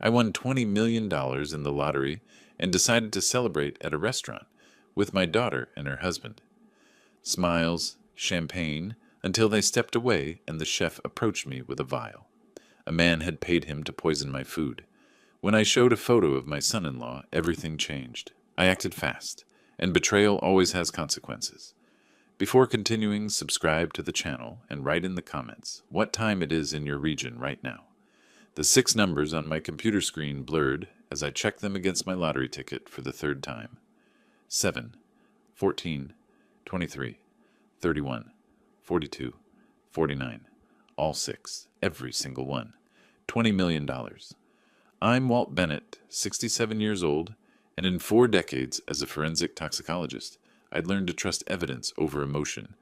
I won $20 million in the lottery and decided to celebrate at a restaurant with my daughter and her husband. Smiles, champagne, until they stepped away and the chef approached me with a vial. A man had paid him to poison my food. When I showed a photo of my son-in-law, everything changed. I acted fast, and betrayal always has consequences. Before continuing, subscribe to the channel and write in the comments what time it is in your region right now. The 6 numbers on my computer screen blurred as I checked them against my lottery ticket for the 3rd time. 7, 14, 23, 31, 42, 49. All 6, every single one. $20 million. I'm Walt Bennett, 67 years old, and in 4 decades as a forensic toxicologist, I'd learned to trust evidence over emotion.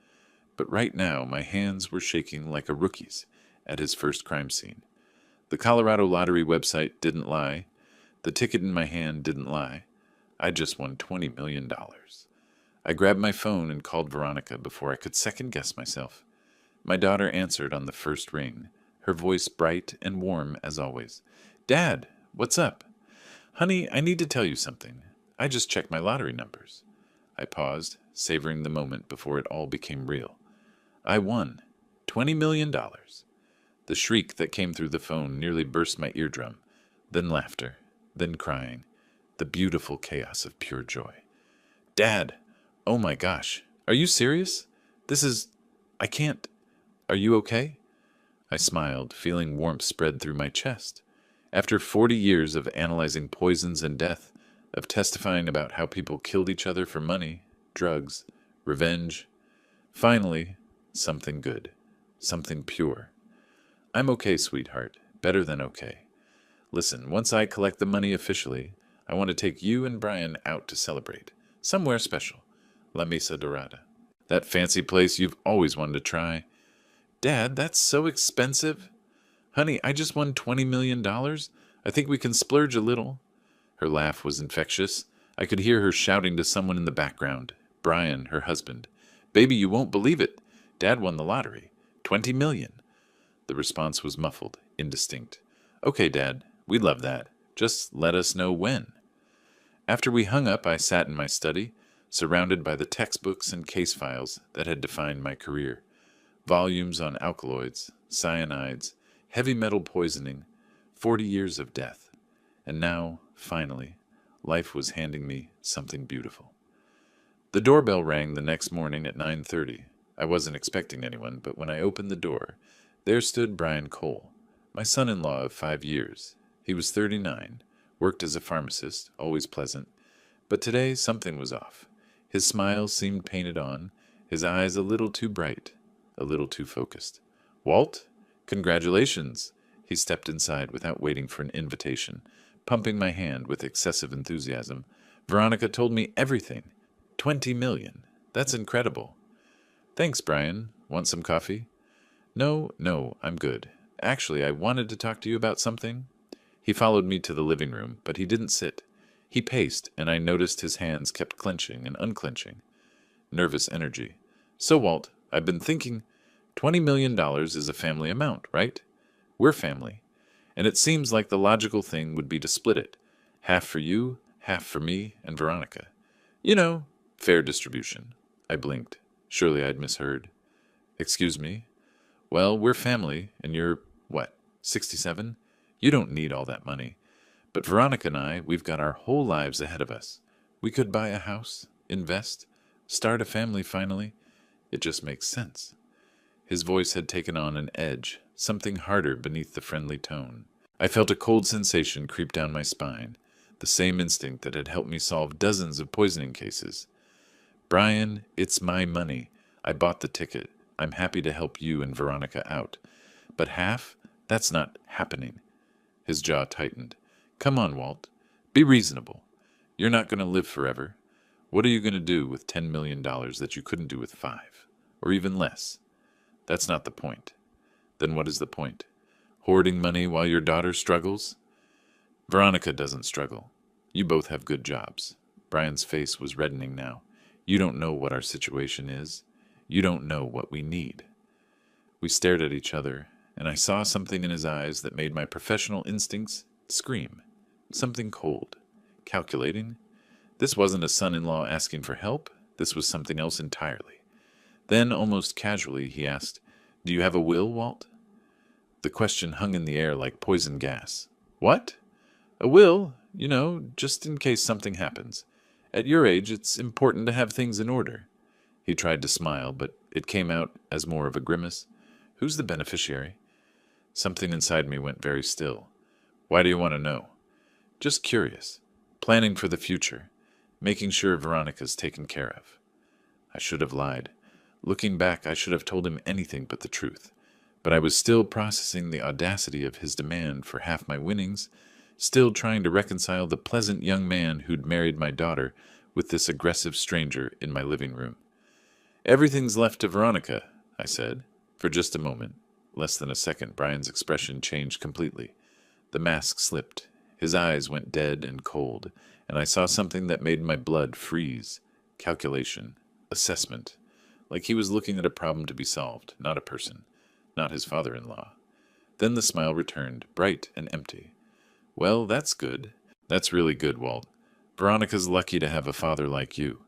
But right now, my hands were shaking like a rookie's at his first crime scene. The Colorado Lottery website didn't lie. The ticket in my hand didn't lie. I just won $20 million. I grabbed my phone and called Veronica before I could second-guess myself. My daughter answered on the first ring, her voice bright and warm as always. "Dad, what's up?" "Honey, I need to tell you something. I just checked my lottery numbers." I paused, savoring the moment before it all became real. I won $20 million. The shriek that came through the phone nearly burst my eardrum, then laughter, then crying, the beautiful chaos of pure joy. "Dad, oh my gosh, are you serious? I can't, are you okay?" I smiled, feeling warmth spread through my chest. After 40 years of analyzing poisons and death, of testifying about how people killed each other for money, drugs, revenge, finally, something good, something pure. "I'm okay, sweetheart, better than okay. Listen, once I collect the money officially, I want to take you and Brian out to celebrate. Somewhere special. La Mesa Dorada. That fancy place you've always wanted to try." "Dad, that's so expensive." "Honey, I just won $20 million. I think we can splurge a little." Her laugh was infectious. I could hear her shouting to someone in the background, Brian, her husband. "Baby, you won't believe it. Dad won the lottery. $20 million. The response was muffled, indistinct. "Okay, Dad, we'd love that. Just let us know when." After we hung up, I sat in my study, surrounded by the textbooks and case files that had defined my career. Volumes on alkaloids, cyanides, heavy metal poisoning, 40 years of death. And now, finally, life was handing me something beautiful. The doorbell rang the next morning at 9:30. I wasn't expecting anyone, but when I opened the door, there stood Brian Cole, my son-in-law of 5 years. He was 39, worked as a pharmacist, always pleasant, but today something was off. His smile seemed painted on, his eyes a little too bright, a little too focused. "Walt, congratulations!" He stepped inside without waiting for an invitation, pumping my hand with excessive enthusiasm. "Veronica told me everything. $20 million. That's incredible." "Thanks, Brian. Want some coffee?" No, I'm good. Actually, I wanted to talk to you about something." He followed me to the living room, but he didn't sit. He paced, and I noticed his hands kept clenching and unclenching. Nervous energy. "So, Walt, I've been thinking, $20 million is a family amount, right? We're family. And it seems like the logical thing would be to split it. Half for you, half for me and Veronica. You know, fair distribution." I blinked. Surely I'd misheard. "Excuse me?" "Well, we're family, and you're, 67? You don't need all that money. But Veronica and I, we've got our whole lives ahead of us. We could buy a house, invest, start a family finally. It just makes sense." His voice had taken on an edge, something harder beneath the friendly tone. I felt a cold sensation creep down my spine, the same instinct that had helped me solve dozens of poisoning cases. "Brian, it's my money. I bought the ticket. I'm happy to help you and Veronica out. But half? That's not happening." His jaw tightened. "Come on, Walt. Be reasonable. You're not going to live forever. What are you going to do with $10 million that you couldn't do with 5? Or even less? That's not the point. Then what is the point? Hoarding money while your daughter struggles?" "Veronica doesn't struggle. You both have good jobs." Brian's face was reddening now. "You don't know what our situation is. You don't know what we need." We stared at each other, and I saw something in his eyes that made my professional instincts Scream. Something cold. Calculating. This wasn't a son-in-law asking for help. This was something else entirely. Then, almost casually, he asked, "Do you have a will, Walt?" The question hung in the air like poison gas. What? A will? Just in case something happens. At your age, it's important to have things in order. He tried to smile, but it came out as more of a grimace. Who's the beneficiary? Something inside me went very still. Why do you want to know? Just curious. Planning for the future. Making sure Veronica's taken care of. I should have lied. Looking back, I should have told him anything but the truth. But I was still processing the audacity of his demand for half my winnings, still trying to reconcile the pleasant young man who'd married my daughter with this aggressive stranger in my living room. Everything's left to Veronica, I said. For just a moment, less than a second, Brian's expression changed completely. The mask slipped. His eyes went dead and cold, and I saw something that made my blood freeze. Calculation. Assessment. Like he was looking at a problem to be solved, not a person, not his father-in-law. Then the smile returned, bright and empty. Well, that's good. That's really good, Walt. Veronica's lucky to have a father like you.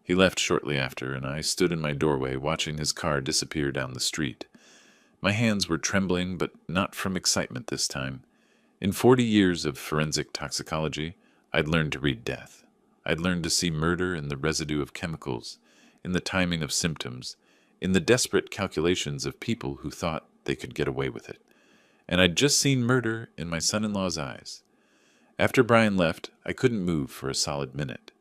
He left shortly after, and I stood in my doorway watching his car disappear down the street. My hands were trembling, but not from excitement this time. In 40 years of forensic toxicology, I'd learned to read death. I'd learned to see murder in the residue of chemicals, in the timing of symptoms, in the desperate calculations of people who thought they could get away with it. And I'd just seen murder in my son-in-law's eyes. After Brian left, I couldn't move for a solid minute.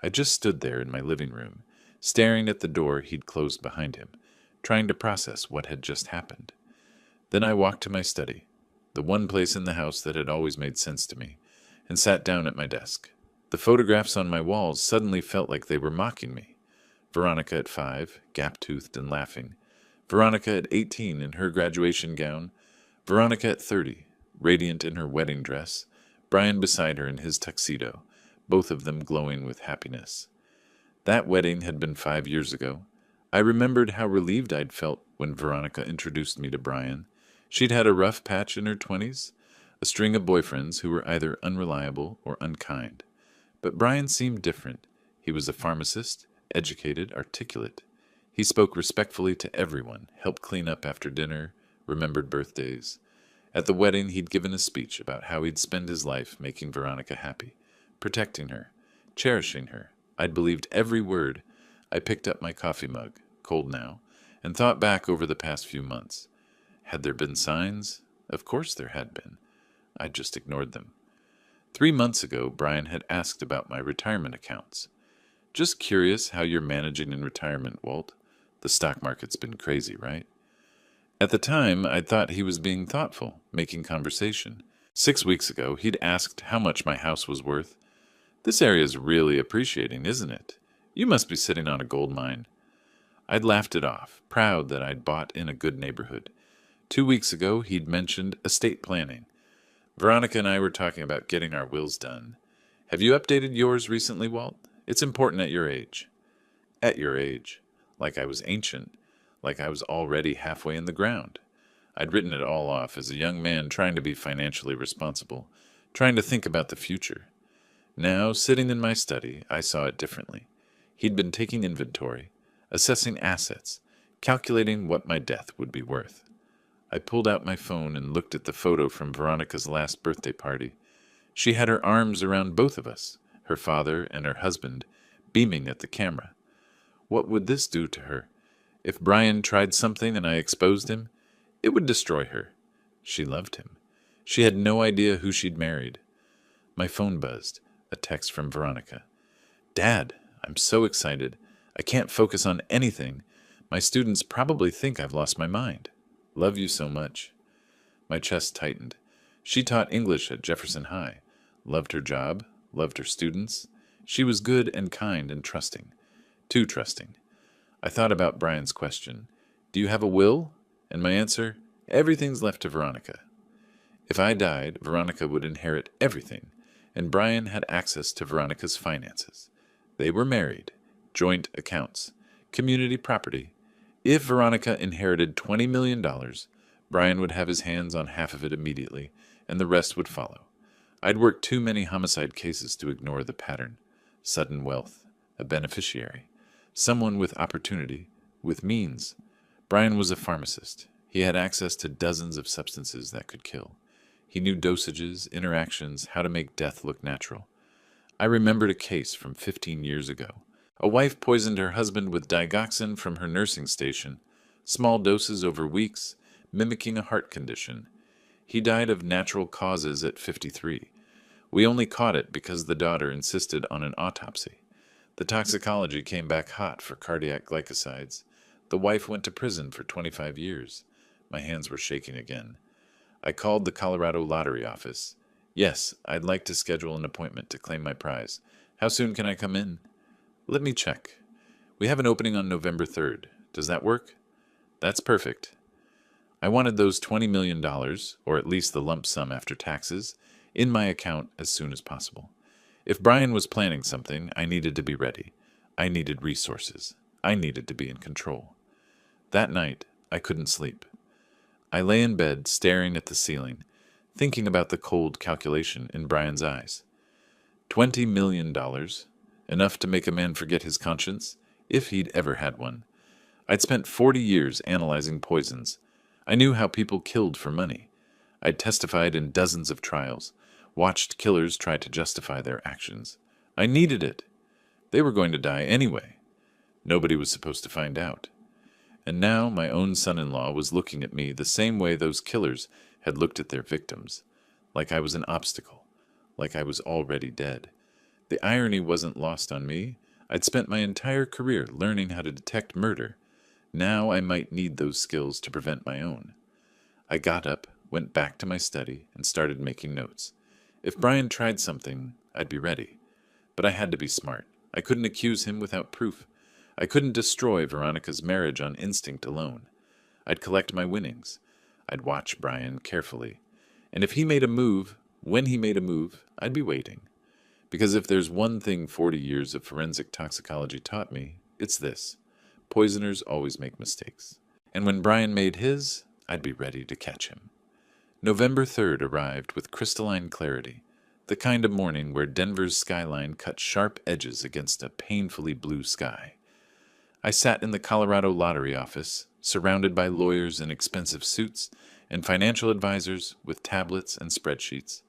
I just stood there in my living room, staring at the door he'd closed behind him, trying to process what had just happened. Then I walked to my study, the one place in the house that had always made sense to me, and sat down at my desk. The photographs on my walls suddenly felt like they were mocking me. Veronica at 5, gap-toothed and laughing. Veronica at 18 in her graduation gown. Veronica at 30, radiant in her wedding dress. Brian beside her in his tuxedo, both of them glowing with happiness. That wedding had been 5 years ago. I remembered how relieved I'd felt when Veronica introduced me to Brian. She'd had a rough patch in her 20s, a string of boyfriends who were either unreliable or unkind. But Brian seemed different. He was a pharmacist, educated, articulate. He spoke respectfully to everyone, helped clean up after dinner, remembered birthdays. At the wedding, he'd given a speech about how he'd spend his life making Veronica happy, protecting her, cherishing her. I'd believed every word. I picked up my coffee mug, cold now, and thought back over the past few months. Had there been signs? Of course there had been. I'd just ignored them. 3 months ago, Brian had asked about my retirement accounts. Just curious how you're managing in retirement, Walt. The stock market's been crazy, right? At the time, I'd thought he was being thoughtful, making conversation. 6 weeks ago, he'd asked how much my house was worth. This area's really appreciating, isn't it? You must be sitting on a gold mine. I'd laughed it off, proud that I'd bought in a good neighborhood. 2 weeks ago, he'd mentioned estate planning. Veronica and I were talking about getting our wills done. Have you updated yours recently, Walt? It's important at your age. At your age. Like I was ancient. Like I was already halfway in the ground. I'd written it all off as a young man trying to be financially responsible, trying to think about the future. Now, sitting in my study, I saw it differently. He'd been taking inventory, assessing assets, calculating what my death would be worth. I pulled out my phone and looked at the photo from Veronica's last birthday party. She had her arms around both of us, her father and her husband, beaming at the camera. What would this do to her? If Brian tried something and I exposed him, it would destroy her. She loved him. She had no idea who she'd married. My phone buzzed, a text from Veronica. Dad, I'm so excited. I can't focus on anything. My students probably think I've lost my mind. Love you so much. My chest tightened. She taught English at Jefferson High. Loved her job, loved her students. She was good and kind and trusting. Too trusting. I thought about Brian's question. Do you have a will? And my answer, everything's left to Veronica. If I died, Veronica would inherit everything, and Brian had access to Veronica's finances. They were married, joint accounts, community property. If Veronica inherited $20 million, Brian would have his hands on half of it immediately, and the rest would follow. I'd worked too many homicide cases to ignore the pattern. Sudden wealth, a beneficiary, someone with opportunity, with means. Brian was a pharmacist. He had access to dozens of substances that could kill. He knew dosages, interactions, how to make death look natural. I remembered a case from 15 years ago. A wife poisoned her husband with digoxin from her nursing station, small doses over weeks, mimicking a heart condition. He died of natural causes at 53. We only caught it because the daughter insisted on an autopsy. The toxicology came back hot for cardiac glycosides. The wife went to prison for 25 years. My hands were shaking again. I called the Colorado Lottery office. Yes, I'd like to schedule an appointment to claim my prize. How soon can I come in? Let me check. We have an opening on November 3rd. Does that work? That's perfect. I wanted those $20 million, or at least the lump sum after taxes, in my account as soon as possible. If Brian was planning something, I needed to be ready. I needed resources. I needed to be in control. That night, I couldn't sleep. I lay in bed, staring at the ceiling, thinking about the cold calculation in Brian's eyes. $20 million, enough to make a man forget his conscience, if he'd ever had one. I'd spent 40 years analyzing poisons. I knew how people killed for money. I'd testified in dozens of trials, watched killers try to justify their actions. I needed it. They were going to die anyway. Nobody was supposed to find out. And now my own son-in-law was looking at me the same way those killers had looked at their victims, like I was an obstacle, like I was already dead. The irony wasn't lost on me. I'd spent my entire career learning how to detect murder. Now I might need those skills to prevent my own. I got up, went back to my study, and started making notes. If Brian tried something, I'd be ready. But I had to be smart. I couldn't accuse him without proof. I couldn't destroy Veronica's marriage on instinct alone. I'd collect my winnings. I'd watch Brian carefully. And if he made a move, when he made a move, I'd be waiting. Because if there's one thing 40 years of forensic toxicology taught me, it's this. Poisoners always make mistakes. And when Brian made his, I'd be ready to catch him. November 3rd arrived with crystalline clarity, the kind of morning where Denver's skyline cut sharp edges against a painfully blue sky. I sat in the Colorado Lottery office, surrounded by lawyers in expensive suits and financial advisors with tablets and spreadsheets,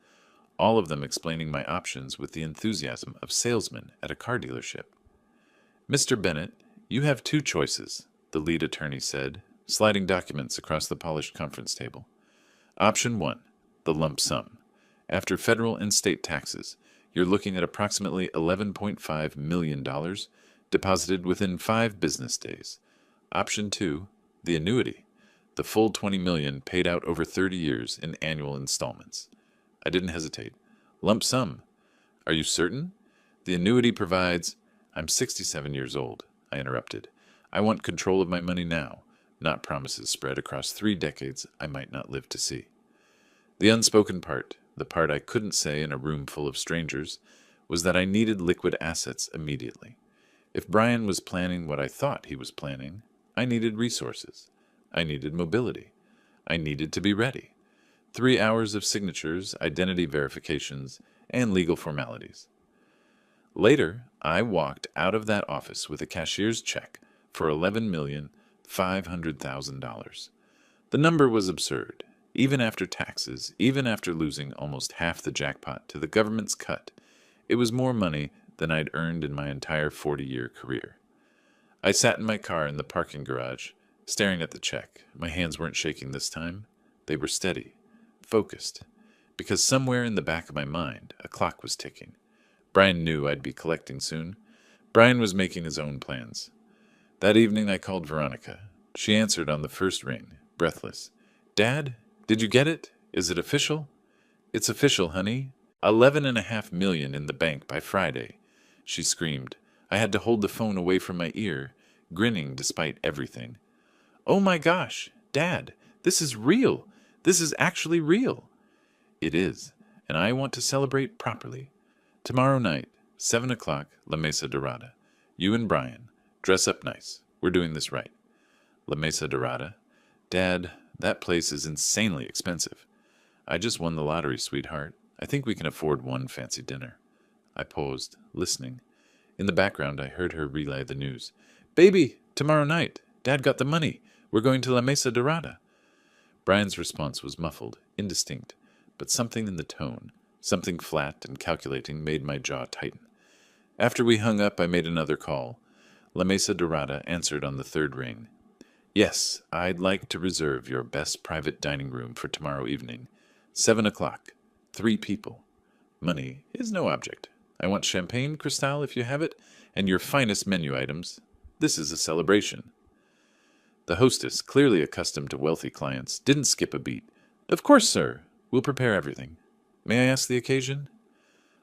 all of them explaining my options with the enthusiasm of salesmen at a car dealership. Mr. Bennett, you have two choices, the lead attorney said, sliding documents across the polished conference table. Option 1, the lump sum. After federal and state taxes, you're looking at approximately $11.5 million deposited within 5 business days. Option 2, the annuity, the full $20 million paid out over 30 years in annual installments. I didn't hesitate. Lump sum. Are you certain? The annuity provides... I'm 67 years old, I interrupted. I want control of my money now, not promises spread across 3 decades I might not live to see. The unspoken part, the part I couldn't say in a room full of strangers, was that I needed liquid assets immediately. If Brian was planning what I thought he was planning, I needed resources. I needed mobility. I needed to be ready. 3 hours of signatures, identity verifications, and legal formalities. Later, I walked out of that office with a cashier's check for $11,500,000. The number was absurd. Even after taxes, even after losing almost half the jackpot to the government's cut, it was more money than I'd earned in my entire 40-year career. I sat in my car in the parking garage, staring at the check. My hands weren't shaking this time. They were steady, focused, because somewhere in the back of my mind, a clock was ticking. Brian knew I'd be collecting soon. Brian was making his own plans. That evening I called Veronica. She answered on the first ring, breathless. Dad, did you get it? Is it official? It's official, honey. $11.5 million in the bank by Friday. She screamed. I had to hold the phone away from my ear, grinning despite everything. Oh my gosh, Dad, this is real. This is actually real. It is, and I want to celebrate properly. Tomorrow night, 7 o'clock, La Mesa Dorada. You and Brian. Dress up nice. We're doing this right. La Mesa Dorada. Dad, that place is insanely expensive. I just won the lottery, sweetheart. I think we can afford one fancy dinner. I paused, listening. In the background, I heard her relay the news. Baby, tomorrow night. Dad got the money. We're going to La Mesa Dorada. Brian's response was muffled, indistinct, but something in the tone, something flat and calculating, made my jaw tighten. After we hung up, I made another call. La Mesa Dorada answered on the third ring. Yes, I'd like to reserve your best private dining room for tomorrow evening. 7 o'clock. 3 people. Money is no object. I want champagne, Cristal, if you have it, and your finest menu items. This is a celebration. The hostess, clearly accustomed to wealthy clients, didn't skip a beat. Of course, sir. We'll prepare everything. May I ask the occasion?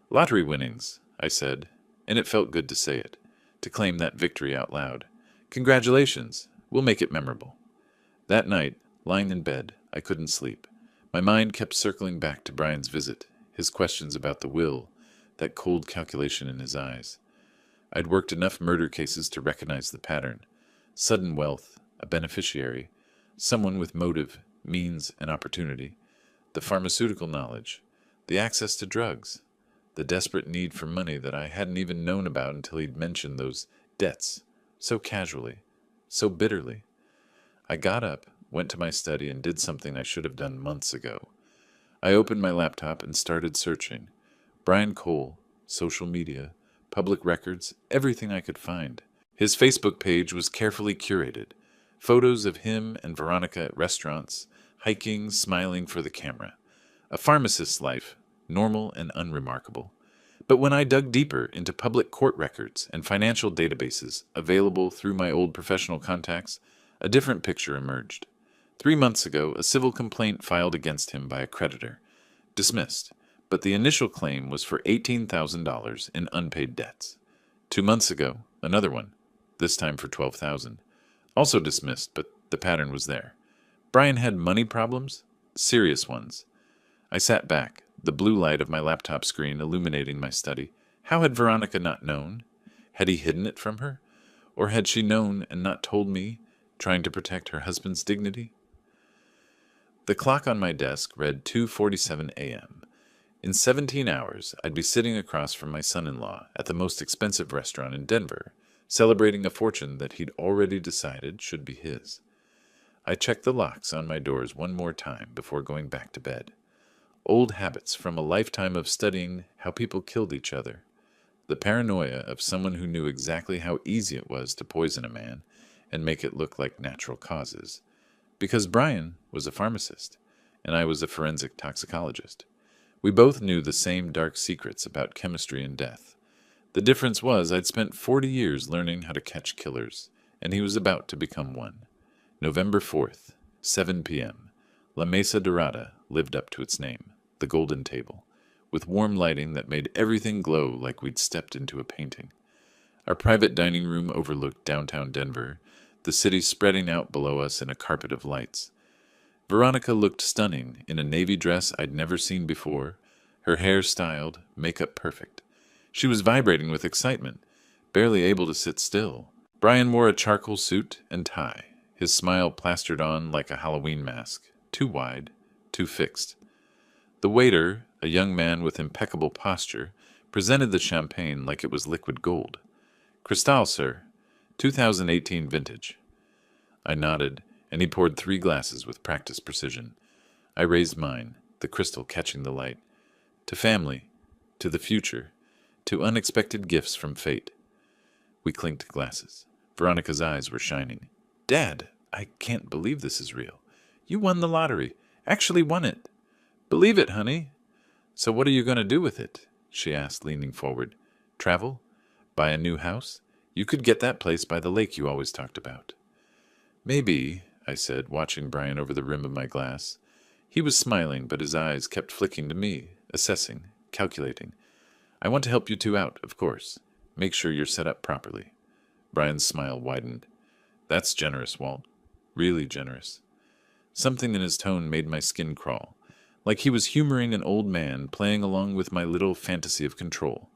Lottery winnings, I said, and it felt good to say it, to claim that victory out loud. Congratulations. We'll make it memorable. That night, lying in bed, I couldn't sleep. My mind kept circling back to Brian's visit, his questions about the will, that cold calculation in his eyes. I'd worked enough murder cases to recognize the pattern. Sudden wealth, a beneficiary, someone with motive, means, and opportunity, the pharmaceutical knowledge, the access to drugs, the desperate need for money that I hadn't even known about until he'd mentioned those debts, so casually, so bitterly. I got up, went to my study, and did something I should have done months ago. I opened my laptop and started searching. Brian Cole, social media, public records, everything I could find. His Facebook page was carefully curated. Photos of him and Veronica at restaurants, hiking, smiling for the camera. A pharmacist's life, normal and unremarkable. But when I dug deeper into public court records and financial databases available through my old professional contacts, a different picture emerged. 3 months ago, a civil complaint filed against him by a creditor. Dismissed, but the initial claim was for $18,000 in unpaid debts. 2 months ago, another one, this time for $12,000. Also dismissed, but the pattern was there. Brian had money problems, serious ones. I sat back, the blue light of my laptop screen illuminating my study. How had Veronica not known? Had he hidden it from her? Or had she known and not told me, trying to protect her husband's dignity? The clock on my desk read 2:47 a.m. In 17 hours, I'd be sitting across from my son-in-law at the most expensive restaurant in Denver, celebrating a fortune that he'd already decided should be his. I checked the locks on my doors one more time before going back to bed. Old habits from a lifetime of studying how people killed each other. The paranoia of someone who knew exactly how easy it was to poison a man and make it look like natural causes. Because Brian was a pharmacist, and I was a forensic toxicologist. We both knew the same dark secrets about chemistry and death. The difference was I'd spent 40 years learning how to catch killers, and he was about to become one. November 4th, 7 p.m. La Mesa Dorada lived up to its name, the Golden Table, with warm lighting that made everything glow like we'd stepped into a painting. Our private dining room overlooked downtown Denver, the city spreading out below us in a carpet of lights. Veronica looked stunning in a navy dress I'd never seen before, her hair styled, makeup perfect. She was vibrating with excitement, barely able to sit still. Brian wore a charcoal suit and tie, his smile plastered on like a Halloween mask, too wide, too fixed. The waiter, a young man with impeccable posture, presented the champagne like it was liquid gold. Cristal, sir. 2018 vintage. I nodded, and he poured 3 glasses with practiced precision. I raised mine, the crystal catching the light. To family, to the future, to unexpected gifts from fate. We clinked glasses. Veronica's eyes were shining. Dad, I can't believe this is real. You won the lottery. Actually won it. Believe it, honey. So what are you going to do with it? She asked, leaning forward. Travel? Buy a new house? You could get that place by the lake you always talked about. Maybe, I said, watching Brian over the rim of my glass. He was smiling, but his eyes kept flicking to me, assessing, calculating. I want to help you two out, of course. Make sure you're set up properly. Brian's smile widened. That's generous, Walt. Really generous. Something in his tone made my skin crawl, like he was humoring an old man playing along with my little fantasy of control.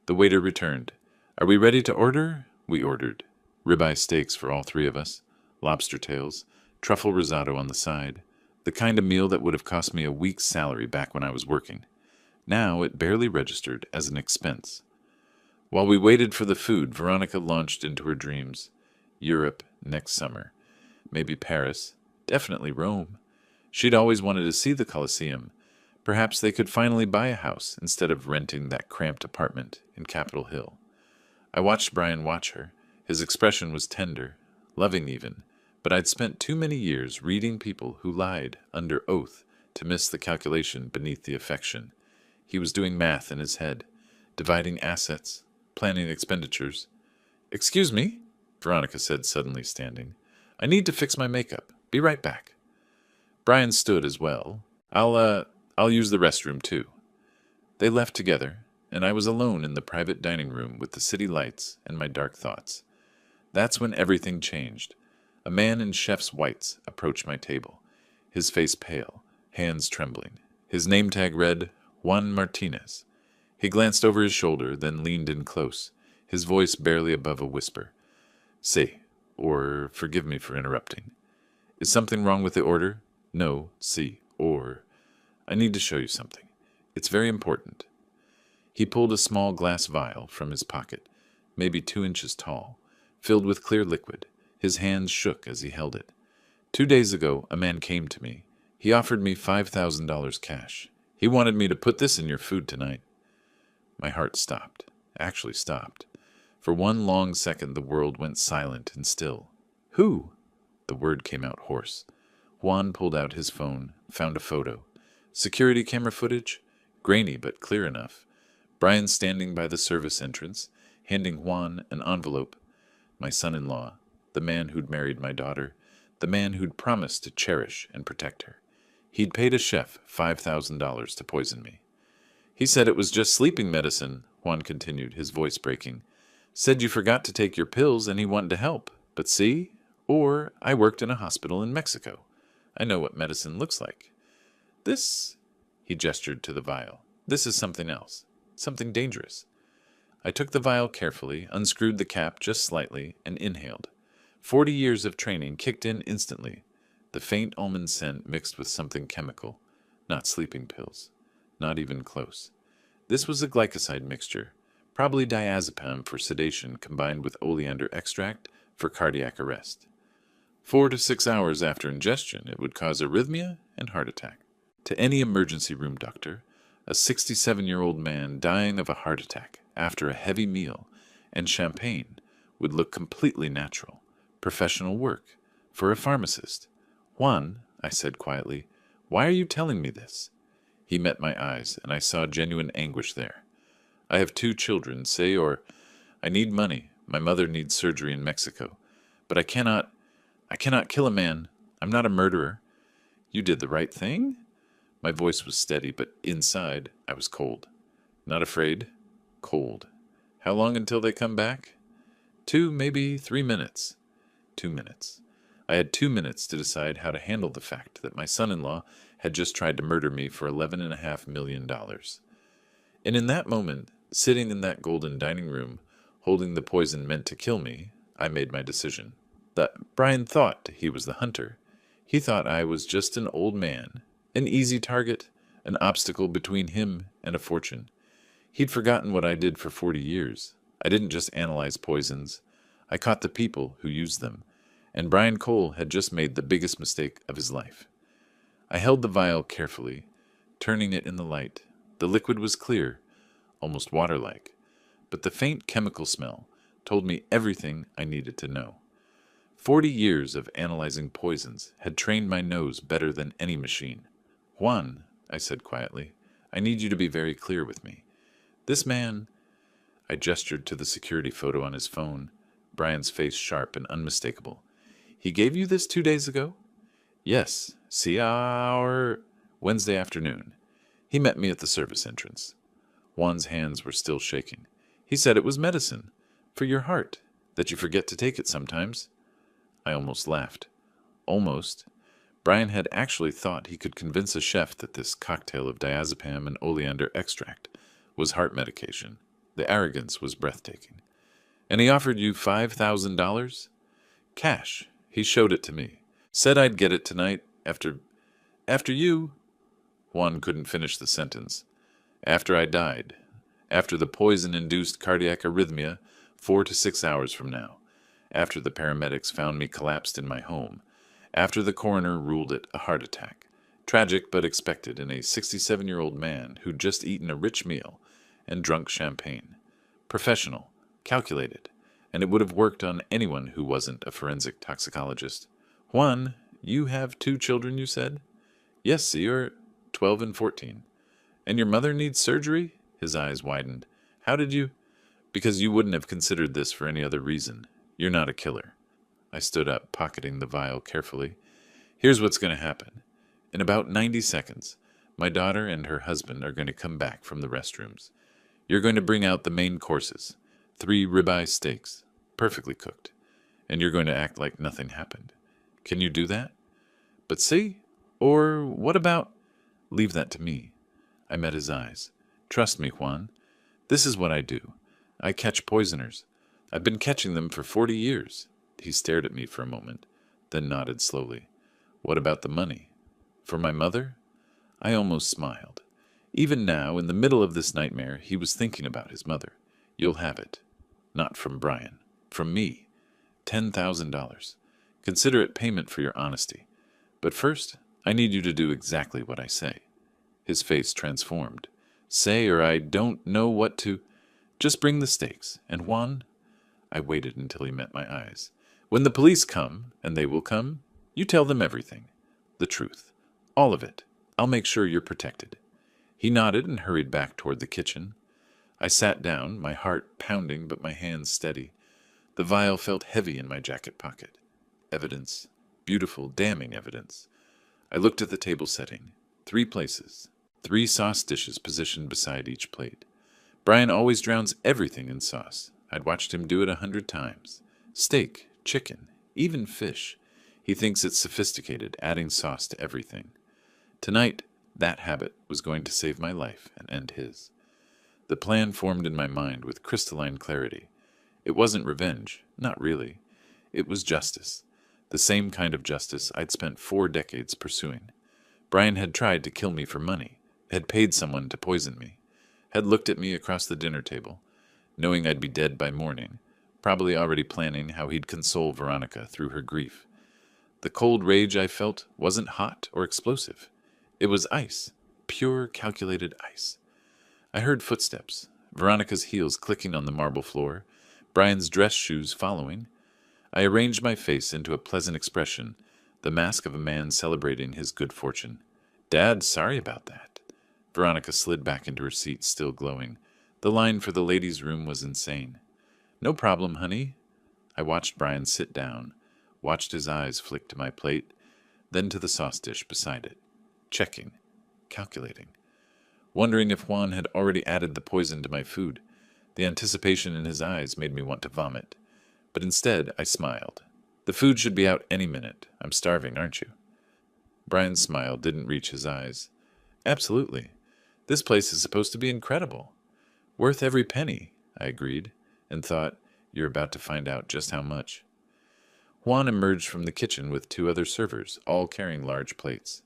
The waiter returned. Are we ready to order? We ordered. Ribeye steaks for all 3 of us, lobster tails, truffle risotto on the side. The The kind of meal that would have cost me a week's salary back when I was working. Now it barely registered as an expense. While we waited for the food, Veronica launched into her dreams. Europe next summer. Maybe Paris. Definitely Rome. She'd always wanted to see the Colosseum. Perhaps they could finally buy a house instead of renting that cramped apartment in Capitol Hill. I watched Brian watch her. His expression was tender, loving even, but I'd spent too many years reading people who lied under oath to miss the calculation beneath the affection. He was doing math in his head, dividing assets, planning expenditures. "Excuse me," Veronica said, suddenly standing. "I need to fix my makeup. Be right back." Brian stood as well. I'll use the restroom too." They left together, and I was alone in the private dining room with the city lights and my dark thoughts. That's when everything changed. A man in chef's whites approached my table, his face pale, hands trembling. His name tag read, Juan Martinez. He glanced over his shoulder, then leaned in close, his voice barely above a whisper. "Sí, or forgive me for interrupting. Is something wrong with the order? No, sí, or... I need to show you something. It's very important." He pulled a small glass vial from his pocket, maybe 2 inches tall, filled with clear liquid. His hands shook as he held it. 2 days ago, a man came to me. He offered me $5,000 cash. He wanted me to put this in your food tonight. My heart stopped, actually stopped. For one long second, the world went silent and still. "Who?" The word came out hoarse. Juan pulled out his phone, found a photo. Security camera footage? Grainy but clear enough. Brian standing by the service entrance, handing Juan an envelope. My son-in-law, the man who'd married my daughter, the man who'd promised to cherish and protect her. He'd paid a chef $5,000 to poison me. "He said it was just sleeping medicine," Juan continued, his voice breaking. "Said you forgot to take your pills and he wanted to help. But see? Or I worked in a hospital in Mexico. I know what medicine looks like. This," he gestured to the vial, "this is something else, something dangerous." I took the vial carefully, unscrewed the cap just slightly, and inhaled. 40 years of training kicked in instantly. The faint almond scent mixed with something chemical. Not sleeping pills. Not even close. This was a glycoside mixture, probably diazepam for sedation combined with oleander extract for cardiac arrest. 4 to 6 hours after ingestion, it would cause arrhythmia and heart attack. To any emergency room doctor, a 67-year-old man dying of a heart attack after a heavy meal and champagne would look completely natural. Professional work. For a pharmacist. "Juan," I said quietly, "why are you telling me this?" He met my eyes, and I saw genuine anguish there. "I have 2 children, say, or I need money. My mother needs surgery in Mexico. But I cannot kill a man. I'm not a murderer." "You did the right thing?" My voice was steady, but inside I was cold. Not afraid, cold. "How long until they come back?" 2, maybe 3 minutes. 2 minutes. I had 2 minutes to decide how to handle the fact that my son-in-law had just tried to murder me for $11.5 million. And in that moment, sitting in that golden dining room, holding the poison meant to kill me, I made my decision. That Brian thought he was the hunter. He thought I was just an old man, an easy target, an obstacle between him and a fortune. He'd forgotten what I did for 40 years. I didn't just analyze poisons. I caught the people who used them. And Brian Cole had just made the biggest mistake of his life. I held the vial carefully, turning it in the light. The liquid was clear, almost water-like, but the faint chemical smell told me everything I needed to know. 40 years of analyzing poisons had trained my nose better than any machine. "Juan," I said quietly, "I need you to be very clear with me. This man—" I gestured to the security photo on his phone, Brian's face sharp and unmistakable. "He gave you this 2 days ago?" "Yes. See, our Wednesday afternoon. He met me at the service entrance." Juan's hands were still shaking. "He said it was medicine. For your heart. That you forget to take it sometimes." I almost laughed. Almost. Brian had actually thought he could convince a chef that this cocktail of diazepam and oleander extract was heart medication. The arrogance was breathtaking. "And he offered you $5,000? Cash. He showed it to me. Said I'd get it tonight after After you. Juan couldn't finish the sentence. After I died. After the poison-induced cardiac arrhythmia, 4 to 6 hours from now. After the paramedics found me collapsed in my home. After the coroner ruled it a heart attack. Tragic but expected in a 67-year-old man who'd just eaten a rich meal and drunk champagne. Professional, calculated, and it would have worked on anyone who wasn't a forensic toxicologist. Juan, you have 2 children, you said? Yes, senor, 12 and 14. And your mother needs surgery? His eyes widened. How did you? Because you wouldn't have considered this for any other reason. You're not a killer. I stood up, pocketing the vial carefully. Here's what's going to happen. In about 90 seconds, my daughter and her husband are going to come back from the restrooms. You're going to bring out the main courses, 3 ribeye steaks, perfectly cooked, and you're going to act like nothing happened. Can you do that? But see? Or what about... Leave that to me. I met his eyes. Trust me, Juan. This is what I do. I catch poisoners. I've been catching them for 40 years. He stared at me for a moment, then nodded slowly. What about the money? For my mother? I almost smiled. Even now, in the middle of this nightmare, he was thinking about his mother. You'll have it. Not from Brian. From me. $10,000. Consider it payment for your honesty. But first, I need you to do exactly what I say. His face transformed. Say or I don't know what to... Just bring the steaks. And Juan... I waited until he met my eyes. When the police come, and they will come, you tell them everything. The truth. All of it. I'll make sure you're protected. He nodded and hurried back toward the kitchen. I sat down, my heart pounding but my hands steady. The vial felt heavy in my jacket pocket. Evidence. Beautiful, damning evidence. I looked at the table setting. 3 places. 3 sauce dishes positioned beside each plate. Brian always drowns everything in sauce. I'd watched him do it 100 times. Steak, chicken, even fish. He thinks it's sophisticated, adding sauce to everything. Tonight, that habit was going to save my life and end his. The plan formed in my mind with crystalline clarity. It wasn't revenge, not really. It was justice. The same kind of justice I'd spent 4 decades pursuing. Brian had tried to kill me for money, had paid someone to poison me, had looked at me across the dinner table, knowing I'd be dead by morning, probably already planning how he'd console Veronica through her grief. The cold rage I felt wasn't hot or explosive. It was ice, pure calculated ice. I heard footsteps, Veronica's heels clicking on the marble floor, Brian's dress shoes following. I arranged my face into a pleasant expression, the mask of a man celebrating his good fortune. Dad, sorry about that. Veronica slid back into her seat, still glowing. The line for the ladies' room was insane. No problem, honey. I watched Brian sit down, watched his eyes flick to my plate, then to the sauce dish beside it. Checking, calculating, wondering if Juan had already added the poison to my food. The anticipation in his eyes made me want to vomit. But instead, I smiled. The food should be out any minute. I'm starving, aren't you? Brian's smile didn't reach his eyes. Absolutely. This place is supposed to be incredible. Worth every penny, I agreed, and thought, you're about to find out just how much. Juan emerged from the kitchen with 2 other servers, all carrying large plates.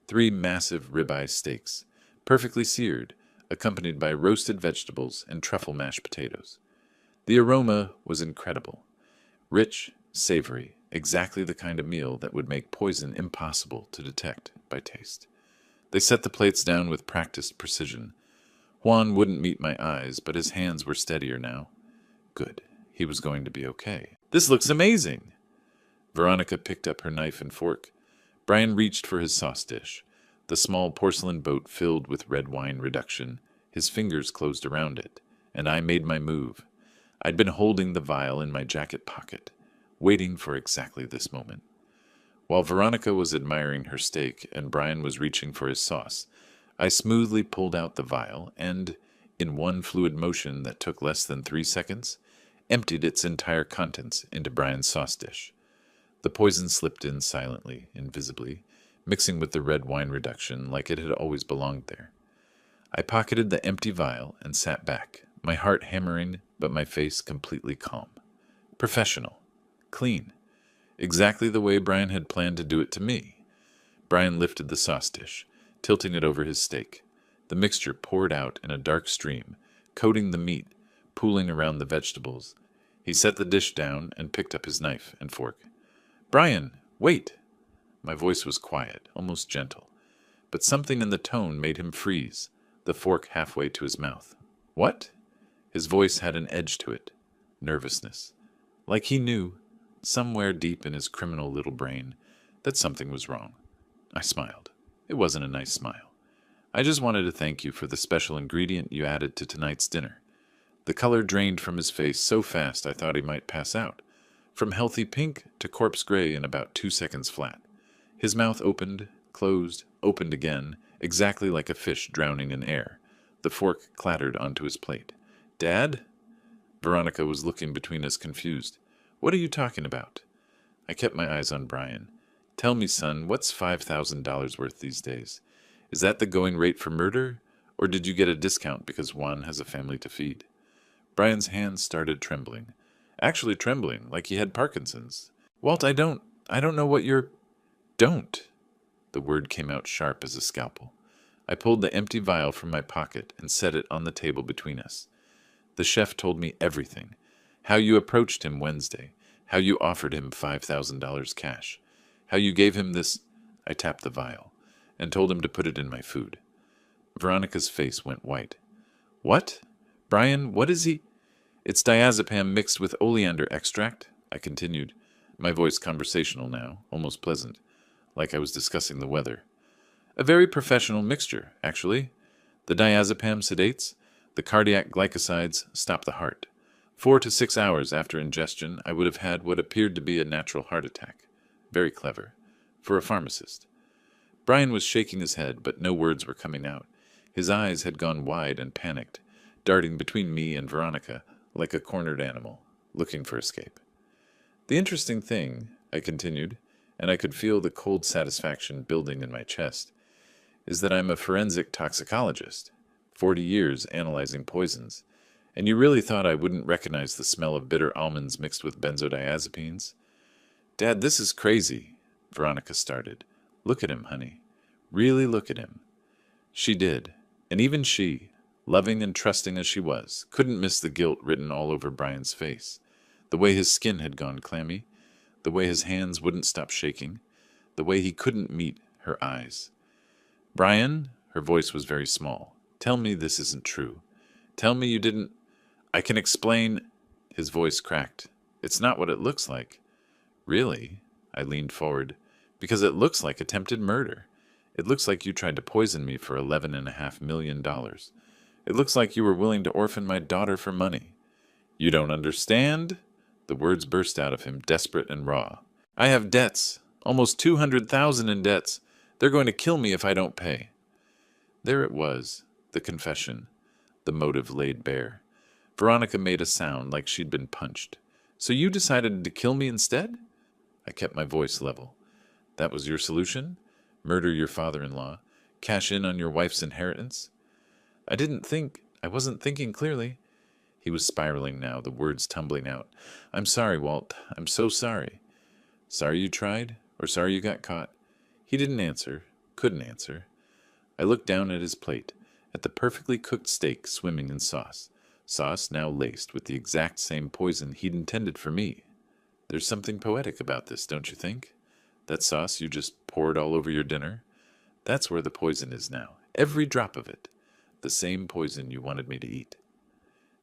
3 massive ribeye steaks, perfectly seared, accompanied by roasted vegetables and truffle mashed potatoes. The aroma was incredible. Rich, savory, exactly the kind of meal that would make poison impossible to detect by taste. They set the plates down with practiced precision. Juan wouldn't meet my eyes, but his hands were steadier now. Good. He was going to be okay. This looks amazing! Veronica picked up her knife and fork. Brian reached for his sauce dish, the small porcelain boat filled with red wine reduction. His fingers closed around it, and I made my move. I'd been holding the vial in my jacket pocket, waiting for exactly this moment. While Veronica was admiring her steak and Brian was reaching for his sauce, I smoothly pulled out the vial and, in one fluid motion that took less than 3 seconds, emptied its entire contents into Brian's sauce dish. The poison slipped in silently, invisibly, mixing with the red wine reduction like it had always belonged there. I pocketed the empty vial and sat back, my heart hammering but my face completely calm. Professional. Clean. Exactly the way Brian had planned to do it to me. Brian lifted the sauce dish, tilting it over his steak. The mixture poured out in a dark stream, coating the meat, pooling around the vegetables. He set the dish down and picked up his knife and fork. "Brian, wait!" My voice was quiet, almost gentle, but something in the tone made him freeze, the fork halfway to his mouth. "What?" His voice had an edge to it, nervousness. Like he knew, somewhere deep in his criminal little brain, that something was wrong. I smiled. It wasn't a nice smile. "I just wanted to thank you for the special ingredient you added to tonight's dinner." The color drained from his face so fast I thought he might pass out. From healthy pink to corpse gray in about 2 seconds flat. His mouth opened, closed, opened again, exactly like a fish drowning in air. The fork clattered onto his plate. "Dad?" Veronica was looking between us, confused. "What are you talking about?" I kept my eyes on Brian. "Tell me, son, what's $5,000 worth these days? Is that the going rate for murder? Or did you get a discount because Juan has a family to feed?" Brian's hands started trembling. Actually trembling, like he had Parkinson's. "Walt, I don't know what you're—" "Don't!" The word came out sharp as a scalpel. I pulled the empty vial from my pocket and set it on the table between us. "The chef told me everything. How you approached him Wednesday. How you offered him $5,000 cash. How you gave him this—" I tapped the vial and told him to put it in my food. Veronica's face went white. "What? Brian, what is he—" "It's diazepam mixed with oleander extract," I continued, my voice conversational now, almost pleasant, like I was discussing the weather. "A very professional mixture, actually. The diazepam sedates. The cardiac glycosides stop the heart. 4 to 6 hours after ingestion, I would have had what appeared to be a natural heart attack. Very clever. For a pharmacist." Brian was shaking his head, but no words were coming out. His eyes had gone wide and panicked, darting between me and Veronica like a cornered animal, looking for escape. "The interesting thing," I continued, and I could feel the cold satisfaction building in my chest, "is that I'm a forensic toxicologist, 40 years analyzing poisons, and you really thought I wouldn't recognize the smell of bitter almonds mixed with benzodiazepines?" "Dad, this is crazy," Veronica started. "Look at him, honey. Really look at him." She did, and even she, loving and trusting as she was, couldn't miss the guilt written all over Brian's face, the way his skin had gone clammy, the way his hands wouldn't stop shaking, the way he couldn't meet her eyes. "Brian," her voice was very small, "tell me this isn't true. Tell me you didn't—" "I can explain—" His voice cracked. "It's not what it looks like." "Really?" I leaned forward. "Because it looks like attempted murder. It looks like you tried to poison me for $11.5 million. It looks like you were willing to orphan my daughter for money. You don't understand?" The words burst out of him, desperate and raw. "I have debts, almost $200,000 in debts. They're going to kill me if I don't pay." There it was, the confession, the motive laid bare. Veronica made a sound like she'd been punched. "So you decided to kill me instead?" I kept my voice level. "That was your solution? Murder your father-in-law? Cash in on your wife's inheritance?" I wasn't thinking clearly." He was spiraling now, the words tumbling out. "I'm sorry, Walt. I'm so sorry." "Sorry you tried? Or sorry you got caught?" He didn't answer, couldn't answer. I looked down at his plate, at the perfectly cooked steak swimming in sauce. Sauce now laced with the exact same poison he'd intended for me. There's something poetic about this, don't you think? That sauce you just poured all over your dinner? That's where the poison is now, every drop of it. The same poison you wanted me to eat.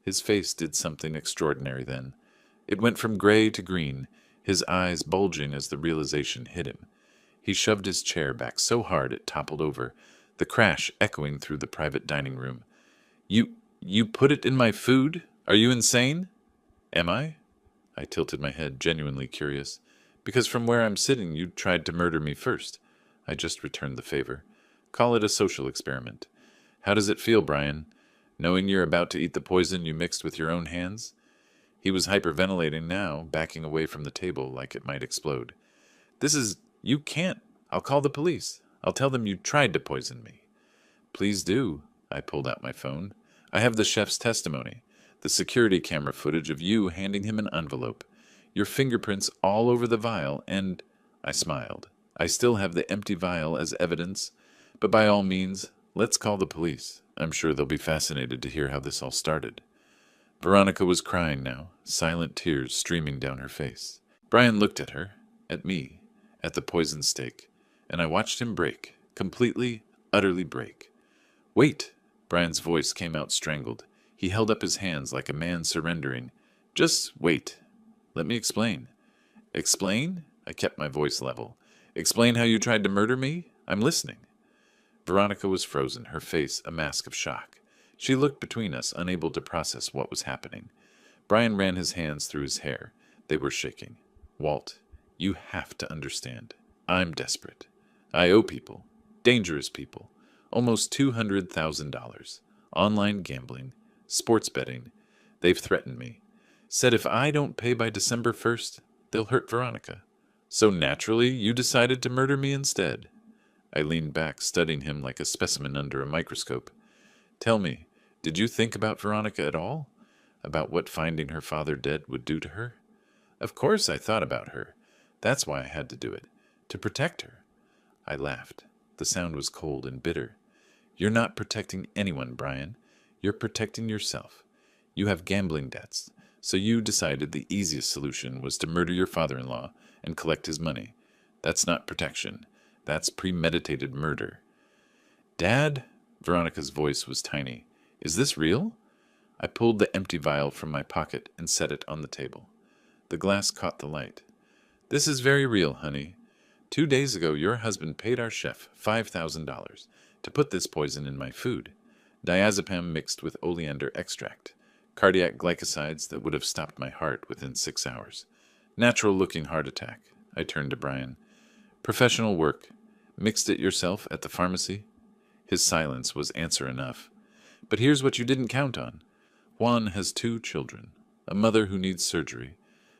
His face did something extraordinary then. It went from gray to green, his eyes bulging as the realization hit him. He shoved his chair back so hard it toppled over, the crash echoing through the private dining room. You put it in my food? Are you insane?" "Am I?" I tilted my head, genuinely curious. "Because from where I'm sitting, you tried to murder me first." I just returned the favor. "Call it a social experiment. How does it feel, Brian, knowing you're about to eat the poison you mixed with your own hands?" He was hyperventilating now, backing away from the table like it might explode. You can't. I'll call the police. I'll tell them you tried to poison me." "Please do." I pulled out my phone. "I have the chef's testimony, the security camera footage of you handing him an envelope, your fingerprints all over the vial, and—" I smiled. I still have the empty vial as evidence, but by all means, let's call the police. I'm sure they'll be fascinated to hear how this all started. Veronica was crying now, silent tears streaming down her face. Brian looked at her, at me, at the poison stake, and I watched him break, completely, utterly break. Wait! Brian's voice came out strangled. He held up his hands like a man surrendering. Just wait. Let me explain. Explain? I kept my voice level. Explain how you tried to murder me? I'm listening. Veronica was frozen, her face a mask of shock. She looked between us, unable to process what was happening. Brian ran his hands through his hair. They were shaking. Walt, you have to understand. I'm desperate. I owe people. Dangerous people. Almost $200,000. Online gambling. Sports betting. They've threatened me. Said if I don't pay by December 1st, they'll hurt Veronica. So naturally, you decided to murder me instead. I leaned back, studying him like a specimen under a microscope. Tell me, did you think about Veronica at all? About what finding her father dead would do to her? Of course I thought about her. That's why I had to do it. To protect her. I laughed. The sound was cold and bitter. You're not protecting anyone, Brian. You're protecting yourself. You have gambling debts, so you decided the easiest solution was to murder your father-in-law and collect his money. That's not protection. That's premeditated murder. Dad? Veronica's voice was tiny. Is this real? I pulled the empty vial from my pocket and set it on the table. The glass caught the light. This is very real, honey. 2 days ago, your husband paid our chef $5,000 to put this poison in my food. Diazepam mixed with oleander extract. Cardiac glycosides that would have stopped my heart within 6 hours. Natural-looking heart attack. I turned to Brian. Professional work. Mixed it yourself at the pharmacy? His silence was answer enough. But here's what you didn't count on. Juan has 2 children, a mother who needs surgery.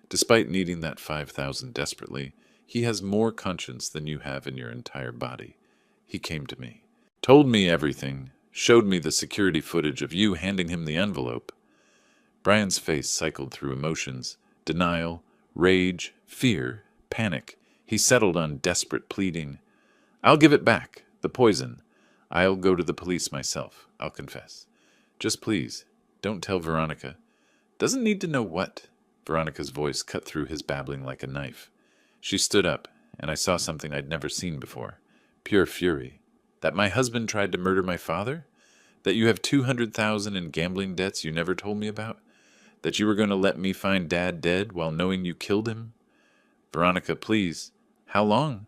Despite needing that $5,000 desperately, he has more conscience than you have in your entire body. He came to me. Told me everything. Showed me the security footage of you handing him the envelope. Brian's face cycled through emotions. Denial, rage, fear, panic. He settled on desperate pleading. I'll give it back. The poison. I'll go to the police myself. I'll confess. Just please, don't tell Veronica. Doesn't need to know what. Veronica's voice cut through his babbling like a knife. She stood up, and I saw something I'd never seen before. Pure fury. That my husband tried to murder my father? That you have $200,000 in gambling debts you never told me about? That you were going to let me find Dad dead while knowing you killed him? Veronica, please. How long?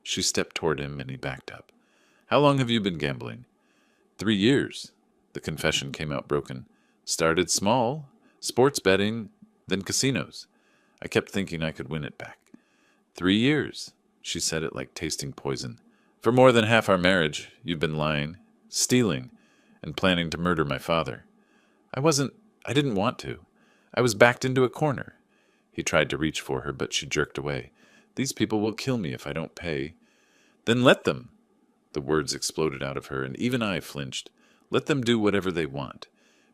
She stepped toward him, and he backed up. How long have you been gambling? 3 years. The confession came out broken. Started small. Sports betting, then casinos. I kept thinking I could win it back. 3 years. She said it like tasting poison. For more than half our marriage, you've been lying, stealing, and planning to murder my father. I didn't want to. I was backed into a corner. He tried to reach for her, but she jerked away. These people will kill me if I don't pay. Then let them. The words exploded out of her, and even I flinched. Let them do whatever they want.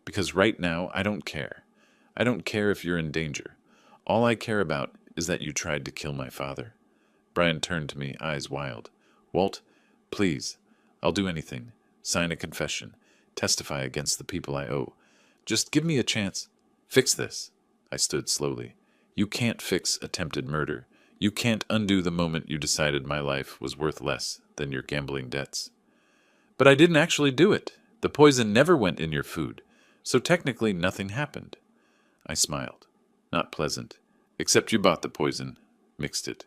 Because right now, I don't care. I don't care if you're in danger. All I care about is that you tried to kill my father. Brian turned to me, eyes wild. Walt, please. I'll do anything. Sign a confession. Testify against the people I owe. Just give me a chance. Fix this. I stood slowly. You can't fix attempted murder. You can't undo the moment you decided my life was worth less than your gambling debts. But I didn't actually do it. The poison never went in your food, so technically nothing happened. I smiled. Not pleasant. Except you bought the poison, mixed it,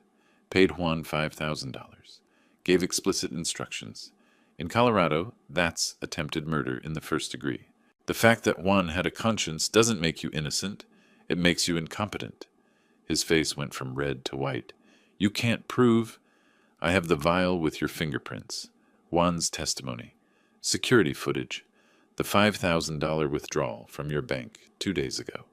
paid Juan $5,000, gave explicit instructions. In Colorado, that's attempted murder in the first degree. The fact that Juan had a conscience doesn't make you innocent. It makes you incompetent. His face went from red to white. You can't prove. I have the vial with your fingerprints. Juan's testimony. Security footage. The $5,000 withdrawal from your bank 2 days ago.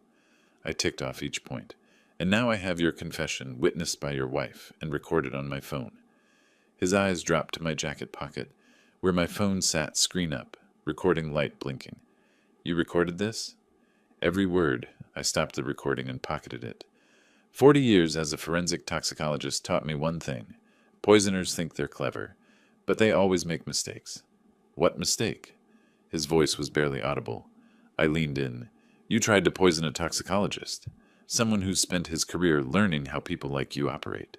I ticked off each point. And now I have your confession witnessed by your wife and recorded on my phone. His eyes dropped to my jacket pocket, where my phone sat screen up, recording light blinking. You recorded this? Every word. I stopped the recording and pocketed it. 40 years as a forensic toxicologist taught me one thing. Poisoners think they're clever, but they always make mistakes. What mistake? His voice was barely audible. I leaned in. You tried to poison a toxicologist, someone who's spent his career learning how people like you operate.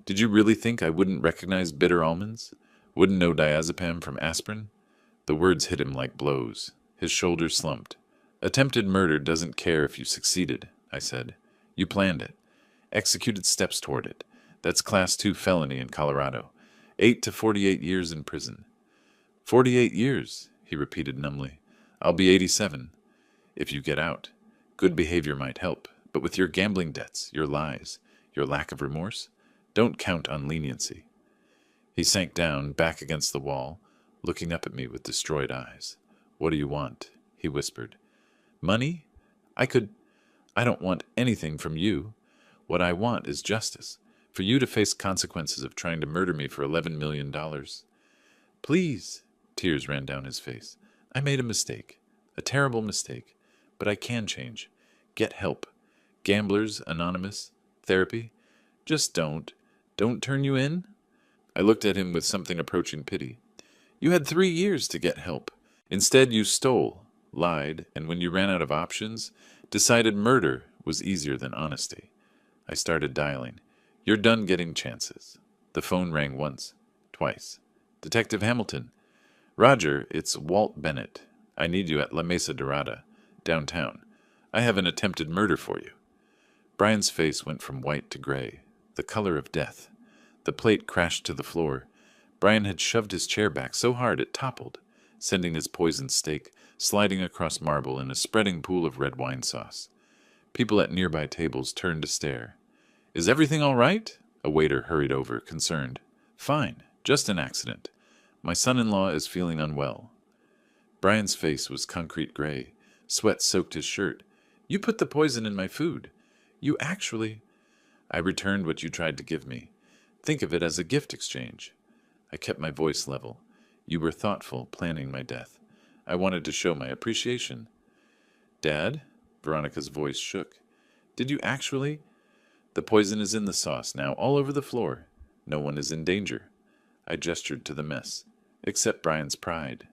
Did you really think I wouldn't recognize bitter almonds? Wouldn't know diazepam from aspirin? The words hit him like blows. His shoulders slumped. Attempted murder doesn't care if you succeeded, I said. You planned it. Executed steps toward it. That's Class 2 felony in Colorado. 8 to 48 years in prison. 48 years, he repeated numbly. I'll be 87. If you get out. Good behavior might help, but with your gambling debts, your lies, your lack of remorse, don't count on leniency. He sank down, back against the wall, looking up at me with destroyed eyes. What do you want? He whispered. Money? I don't want anything from you. What I want is justice, for you to face consequences of trying to murder me for $11 million. Please, tears ran down his face. I made a mistake, a terrible mistake, but I can change. Get help. Gamblers Anonymous, therapy. Just don't. Don't turn you in? I looked at him with something approaching pity. You had 3 years to get help. Instead, you stole, lied, and when you ran out of options, decided murder was easier than honesty. I started dialing. You're done getting chances. The phone rang once, twice. Detective Hamilton. Roger, it's Walt Bennett. I need you at La Mesa Dorada, downtown. I have an attempted murder for you. Brian's face went from white to gray, the color of death. The plate crashed to the floor. Brian had shoved his chair back so hard it toppled, sending his poisoned steak sliding across marble in a spreading pool of red wine sauce. People at nearby tables turned to stare. Is everything all right? A waiter hurried over, concerned. Fine, just an accident. My son-in-law is feeling unwell. Brian's face was concrete gray. Sweat soaked his shirt. You put the poison in my food. You actually... I returned what you tried to give me. Think of it as a gift exchange. I kept my voice level. You were thoughtful, planning my death. I wanted to show my appreciation. Dad? Veronica's voice shook. Did you actually? The poison is in the sauce now, all over the floor. No one is in danger. I gestured to the mess, except Brian's pride.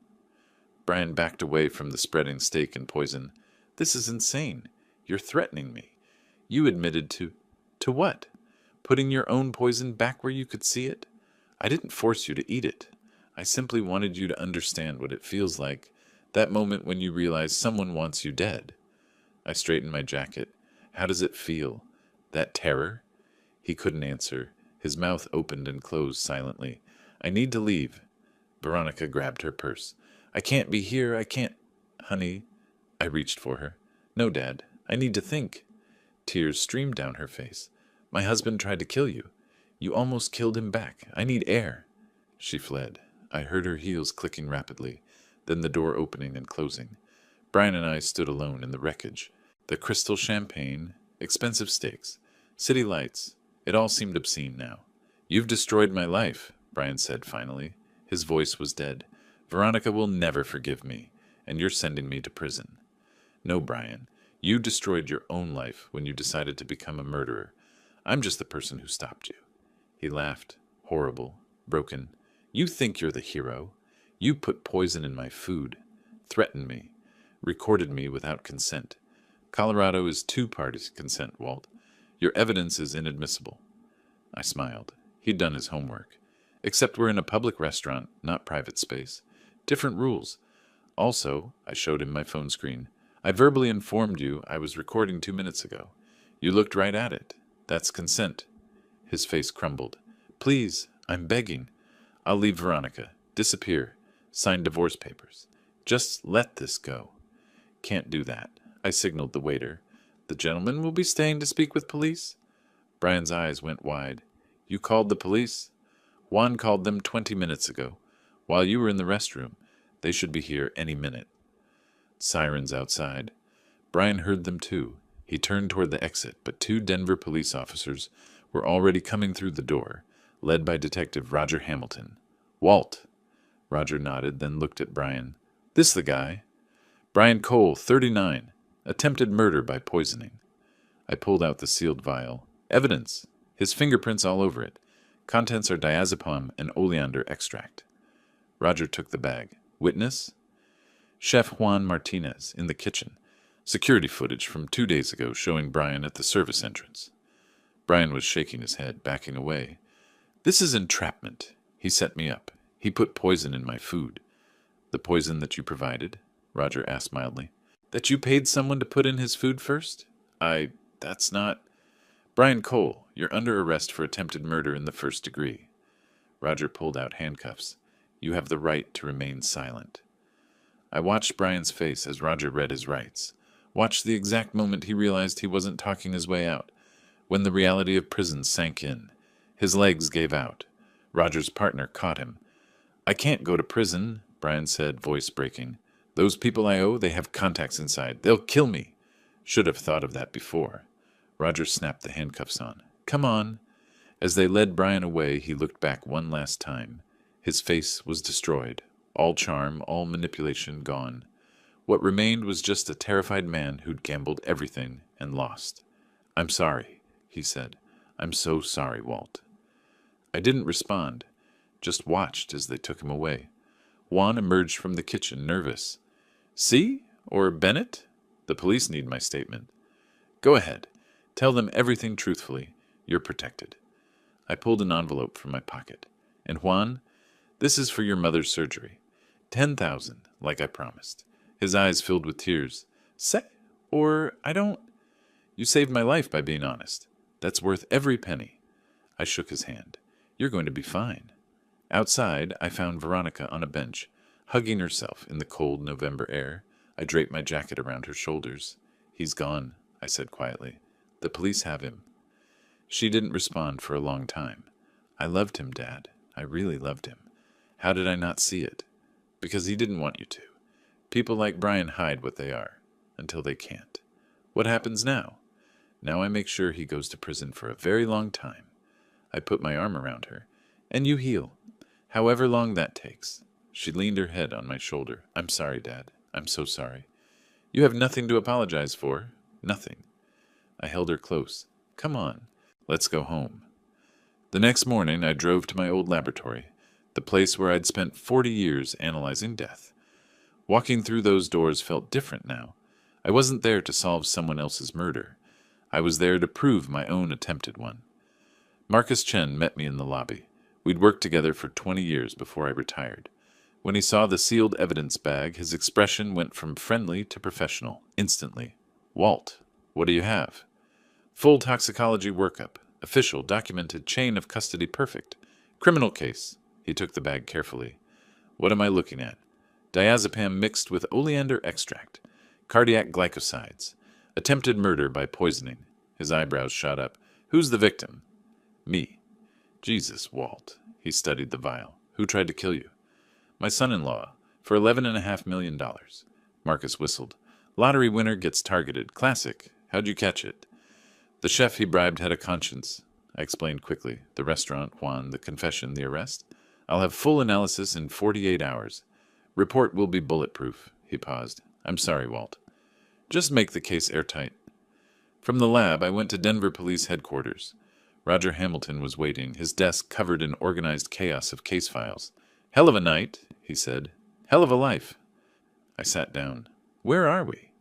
Brian backed away from the spreading steak and poison. This is insane. You're threatening me. You admitted to... To what? Putting your own poison back where you could see it? I didn't force you to eat it. I simply wanted you to understand what it feels like, that moment when you realize someone wants you dead. I straightened my jacket. How does it feel? That terror? He couldn't answer. His mouth opened and closed silently. I need to leave. Veronica grabbed her purse. I can't be here. I can't... Honey. I reached for her. No, Dad. I need to think. Tears streamed down her face. My husband tried to kill you. You almost killed him back. I need air. She fled. I heard her heels clicking rapidly, then the door opening and closing. Brian and I stood alone in the wreckage. The crystal champagne, expensive steaks, city lights. It all seemed obscene now. You've destroyed my life, Brian said finally. His voice was dead. Veronica will never forgive me, and you're sending me to prison. No, Brian. You destroyed your own life when you decided to become a murderer. I'm just the person who stopped you. He laughed, horrible, broken. You think you're the hero. You put poison in my food, threatened me, recorded me without consent. Colorado is two-party consent, Walt. Your evidence is inadmissible. I smiled. He'd done his homework. Except we're in a public restaurant, not private space. Different rules. Also, I showed him my phone screen. I verbally informed you I was recording 2 minutes ago. You looked right at it. That's consent. His face crumbled. Please, I'm begging. I'll leave Veronica. Disappear. Sign divorce papers. Just let this go. Can't do that. I signaled the waiter. The gentleman will be staying to speak with police? Brian's eyes went wide. You called the police? Juan called them 20 minutes ago. While you were in the restroom. They should be here any minute. Sirens outside. Brian heard them too. He turned toward the exit, but 2 Denver police officers were already coming through the door, led by Detective Roger Hamilton. Walt. Roger nodded, then looked at Brian. This the guy? Brian Cole, 39. Attempted murder by poisoning. I pulled out the sealed vial. Evidence. His fingerprints all over it. Contents are diazepam and oleander extract. Roger took the bag. Witness? Chef Juan Martinez, in the kitchen. Security footage from 2 days ago showing Brian at the service entrance. Brian was shaking his head, backing away. This is entrapment. He set me up. He put poison in my food. The poison that you provided? Roger asked mildly. That you paid someone to put in his food first? That's not... Brian Cole, you're under arrest for attempted murder in the first degree. Roger pulled out handcuffs. You have the right to remain silent. I watched Brian's face as Roger read his rights. Watched the exact moment he realized he wasn't talking his way out. When the reality of prison sank in. His legs gave out. Roger's partner caught him. I can't go to prison, Brian said, voice breaking. Those people I owe, they have contacts inside. They'll kill me. Should have thought of that before. Roger snapped the handcuffs on. Come on. As they led Brian away, he looked back one last time. His face was destroyed. All charm, all manipulation gone. What remained was just a terrified man who'd gambled everything and lost. I'm sorry, he said. I'm so sorry, Walt. I didn't respond, just watched as they took him away. Juan emerged from the kitchen, nervous. See? Or Bennett? The police need my statement. Go ahead. Tell them everything truthfully. You're protected. I pulled an envelope from my pocket. And Juan, this is for your mother's surgery. 10,000, like I promised. His eyes filled with tears. Say, or I don't... You saved my life by being honest. That's worth every penny. I shook his hand. You're going to be fine. Outside, I found Veronica on a bench, hugging herself in the cold November air. I draped my jacket around her shoulders. He's gone, I said quietly. The police have him. She didn't respond for a long time. I loved him, Dad. I really loved him. How did I not see it? Because he didn't want you to. People like Brian hide what they are, until they can't. What happens now? Now I make sure he goes to prison for a very long time. I put my arm around her. And you heal. However long that takes. She leaned her head on my shoulder. I'm sorry, Dad. I'm so sorry. You have nothing to apologize for. Nothing. I held her close. Come on. Let's go home. The next morning, I drove to my old laboratory, the place where I'd spent 40 years analyzing death. Walking through those doors felt different now. I wasn't there to solve someone else's murder. I was there to prove my own attempted one. Marcus Chen met me in the lobby. We'd worked together for 20 years before I retired. When he saw the sealed evidence bag, his expression went from friendly to professional, instantly. Walt, what do you have? Full toxicology workup. Official, documented, chain of custody perfect. Criminal case. He took the bag carefully. What am I looking at? Diazepam mixed with oleander extract. Cardiac glycosides. Attempted murder by poisoning. His eyebrows shot up. Who's the victim? Me. Jesus, Walt. He studied the vial. Who tried to kill you? My son-in-law. For $11.5 million. Marcus whistled. Lottery winner gets targeted. Classic. How'd you catch it? The chef he bribed had a conscience. I explained quickly. The restaurant, Juan, the confession, the arrest. I'll have full analysis in 48 hours. Report will be bulletproof. He paused. I'm sorry, Walt. Just make the case airtight. From the lab, I went to Denver Police Headquarters. Roger Hamilton was waiting, his desk covered in organized chaos of case files. Hell of a night, he said. Hell of a life. I sat down. Where are we?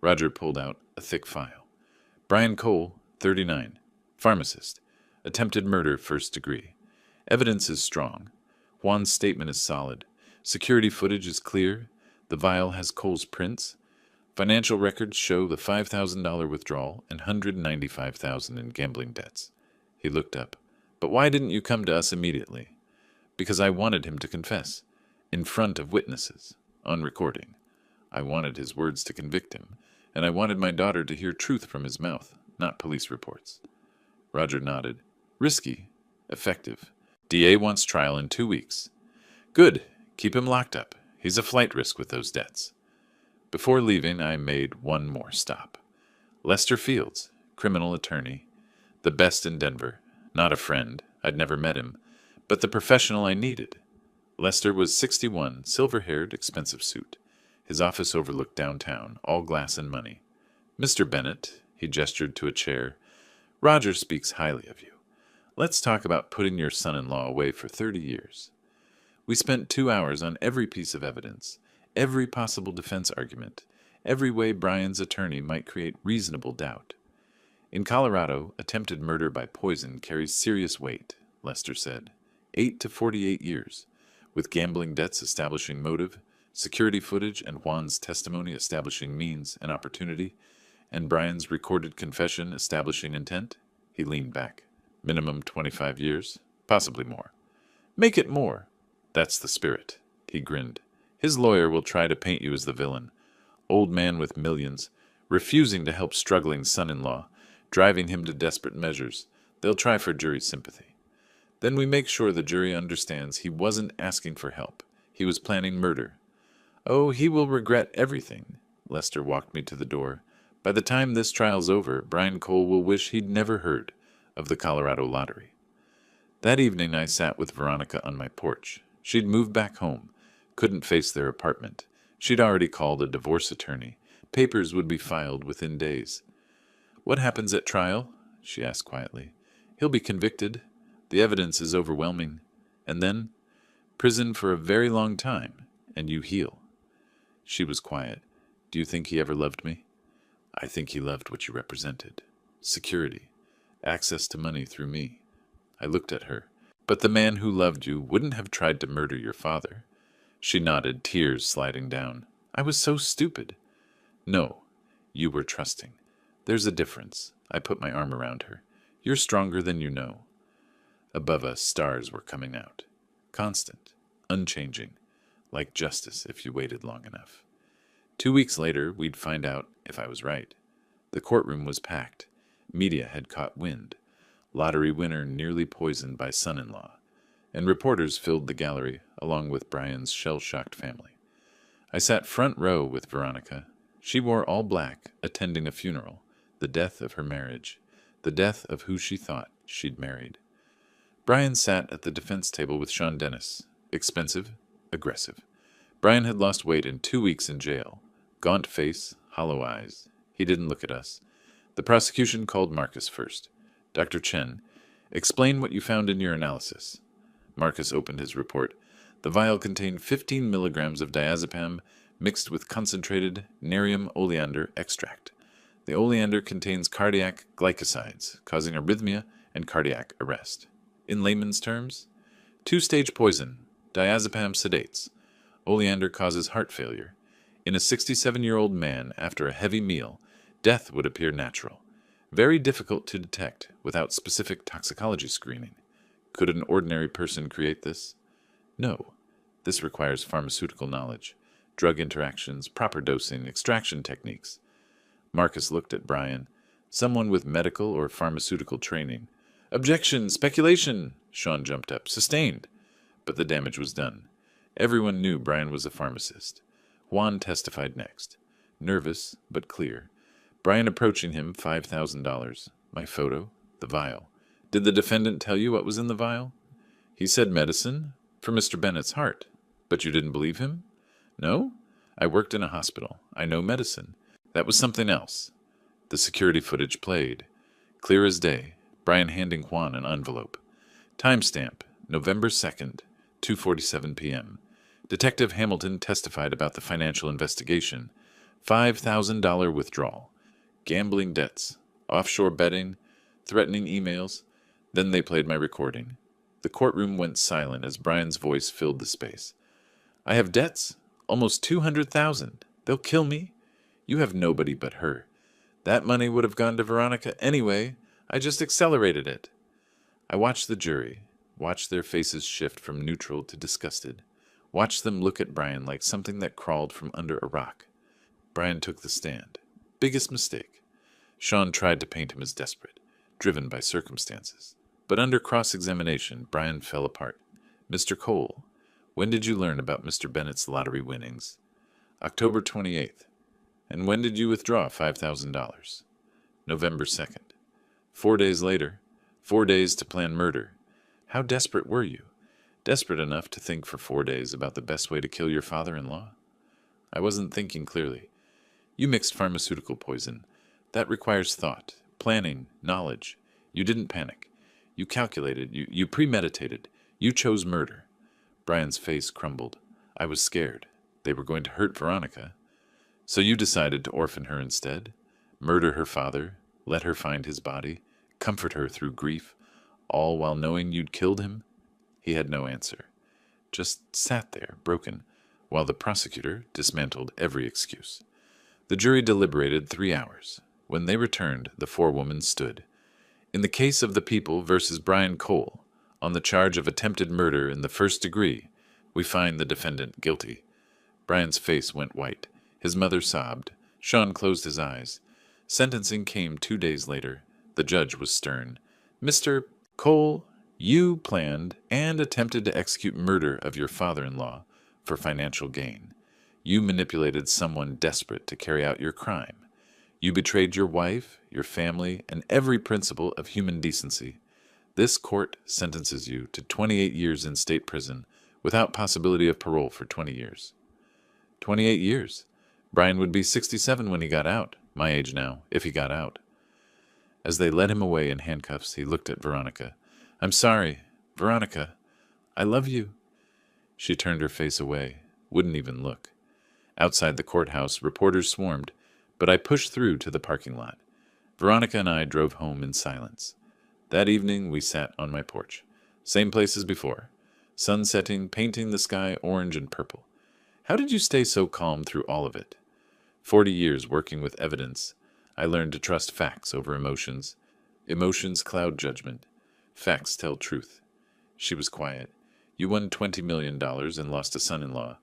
Roger pulled out a thick file. Brian Cole, 39. Pharmacist. Attempted murder, first degree. Evidence is strong. Juan's statement is solid. Security footage is clear. The vial has Cole's prints. Financial records show the $5,000 withdrawal and $195,000 in gambling debts. He looked up. But why didn't you come to us immediately? Because I wanted him to confess. In front of witnesses. On recording. I wanted his words to convict him. And I wanted my daughter to hear truth from his mouth, not police reports. Roger nodded. Risky. Effective. DA wants trial in 2 weeks. Good. Keep him locked up. He's a flight risk with those debts. Before leaving, I made one more stop. Lester Fields, criminal attorney. The best in Denver. Not a friend. I'd never met him. But the professional I needed. Lester was 61, silver-haired, expensive suit. His office overlooked downtown, all glass and money. Mr. Bennett, he gestured to a chair, Roger speaks highly of you. Let's talk about putting your son-in-law away for 30 years. We spent 2 hours on every piece of evidence, every possible defense argument, every way Brian's attorney might create reasonable doubt. In Colorado, attempted murder by poison carries serious weight, Lester said. 8 to 48 years, with gambling debts establishing motive, security footage and Juan's testimony establishing means and opportunity, and Brian's recorded confession establishing intent. He leaned back. Minimum 25 years, possibly more. Make it more. That's the spirit. He grinned. His lawyer will try to paint you as the villain. Old man with millions, refusing to help struggling son-in-law, driving him to desperate measures. They'll try for jury sympathy. Then we make sure the jury understands he wasn't asking for help. He was planning murder. Oh, he will regret everything. Lester walked me to the door. By the time this trial's over, Brian Cole will wish he'd never heard of the Colorado lottery. That evening I sat with Veronica on my porch. She'd moved back home, couldn't face their apartment. She'd already called a divorce attorney. Papers would be filed within days. What happens at trial? She asked quietly. He'll be convicted. The evidence is overwhelming. And then, prison for a very long time, and you heal. She was quiet. Do you think he ever loved me? I think he loved what you represented. Security. Access to money through me. I looked at her. But the man who loved you wouldn't have tried to murder your father. She nodded, tears sliding down. I was so stupid. No, you were trusting. There's a difference. I put my arm around her. You're stronger than you know. Above us, stars were coming out. Constant, unchanging, like justice if you waited long enough. 2 weeks later, we'd find out if I was right. The courtroom was packed. Media had caught wind. Lottery winner nearly poisoned by son-in-law. And reporters filled the gallery, along with Brian's shell-shocked family. I sat front row with Veronica. She wore all black, attending a funeral, the death of her marriage, the death of who she thought she'd married. Brian sat at the defense table with Sean Dennis. Expensive, aggressive. Brian had lost weight in 2 weeks in jail. Gaunt face, hollow eyes. He didn't look at us. The prosecution called Marcus first. Dr. Chen, explain what you found in your analysis. Marcus opened his report. The vial contained 15 milligrams of diazepam mixed with concentrated nerium oleander extract. The oleander contains cardiac glycosides, causing arrhythmia and cardiac arrest. In layman's terms, 2-stage poison. Diazepam sedates. Oleander causes heart failure. In a 67-year-old man, after a heavy meal, death would appear natural. Very difficult to detect without specific toxicology screening. Could an ordinary person create this? No. This requires pharmaceutical knowledge, drug interactions, proper dosing, extraction techniques. Marcus looked at Brian. Someone with medical or pharmaceutical training. Objection! Speculation! Sean jumped up. Sustained. But the damage was done. Everyone knew Brian was a pharmacist. Juan testified next. Nervous, but clear. Brian approaching him, $5,000. My photo, the vial. Did the defendant tell you what was in the vial? He said medicine for Mr. Bennett's heart. But you didn't believe him? No? I worked in a hospital. I know medicine. That was something else. The security footage played. Clear as day. Brian handing Juan an envelope. Timestamp, November 2nd, 2:47 p.m. Detective Hamilton testified about the financial investigation. $5,000 withdrawal. Gambling debts. Offshore betting. Threatening emails. Then they played my recording. The courtroom went silent as Brian's voice filled the space. I have debts? Almost $200,000. They'll kill me? You have nobody but her. That money would have gone to Veronica anyway. I just accelerated it. I watched the jury, watched their faces shift from neutral to disgusted, watched them look at Brian like something that crawled from under a rock. Brian took the stand. Biggest mistake. Sean tried to paint him as desperate, driven by circumstances. But under cross-examination, Brian fell apart. Mr. Cole, when did you learn about Mr. Bennett's lottery winnings? October 28th. And when did you withdraw $5,000? November 2nd. 4 days later. 4 days to plan murder. How desperate were you? Desperate enough to think for 4 days about the best way to kill your father-in-law? I wasn't thinking clearly. You mixed pharmaceutical poison. That requires thought, planning, knowledge. You didn't panic. You calculated. You premeditated. You chose murder. Brian's face crumbled. I was scared. They were going to hurt Veronica. So you decided to orphan her instead? Murder her father? Let her find his body? Comfort her through grief? All while knowing you'd killed him? He had no answer. Just sat there, broken, while the prosecutor dismantled every excuse. The jury deliberated 3 hours. When they returned, the forewoman stood. In the case of the people versus Brian Cole, on the charge of attempted murder in the first degree, we find the defendant guilty. Brian's face went white. His mother sobbed. Sean closed his eyes. Sentencing came 2 days later. The judge was stern. Mr. Cole, you planned and attempted to execute murder of your father-in-law for financial gain. You manipulated someone desperate to carry out your crime. You betrayed your wife, your family, and every principle of human decency. This court sentences you to 28 years in state prison without possibility of parole for 20 years. 28 years. Brian would be 67 when he got out, my age now, if he got out. As they led him away in handcuffs, he looked at Veronica. I'm sorry, Veronica. I love you. She turned her face away, wouldn't even look. Outside the courthouse, reporters swarmed, but I pushed through to the parking lot. Veronica and I drove home in silence. That evening, we sat on my porch. Same place as before. Sun setting, painting the sky orange and purple. How did you stay so calm through all of it? 40 years working with evidence, I learned to trust facts over emotions. Emotions cloud judgment. Facts tell truth. She was quiet. You won $20 million and lost a son-in-law.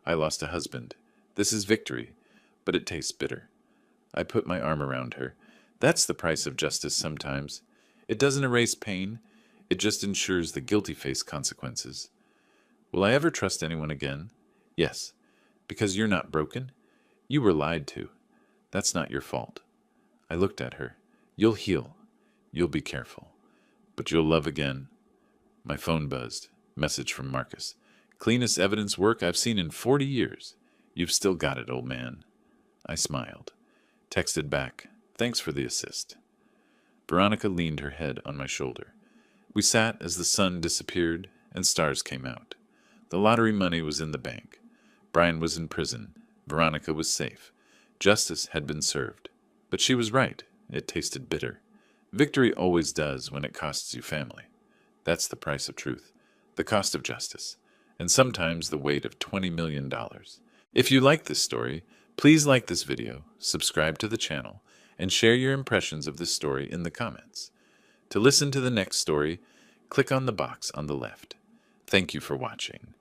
I lost a husband. This is victory, but it tastes bitter. I put my arm around her. That's the price of justice sometimes. It doesn't erase pain. It just ensures the guilty face consequences. Will I ever trust anyone again? Yes, because you're not broken. You were lied to. That's not your fault. I looked at her. You'll heal. You'll be careful. But you'll love again. My phone buzzed. Message from Marcus. Cleanest evidence work I've seen in 40 years. You've still got it, old man. I smiled. Texted back. Thanks for the assist. Veronica leaned her head on my shoulder. We sat as the sun disappeared and stars came out. The lottery money was in the bank. Brian was in prison. Veronica was safe. Justice had been served. But she was right. It tasted bitter. Victory always does when it costs you family. That's the price of truth. The cost of justice. And sometimes the weight of $20 million. If you like this story, please like this video, subscribe to the channel, and share your impressions of this story in the comments. To listen to the next story, click on the box on the left. Thank you for watching.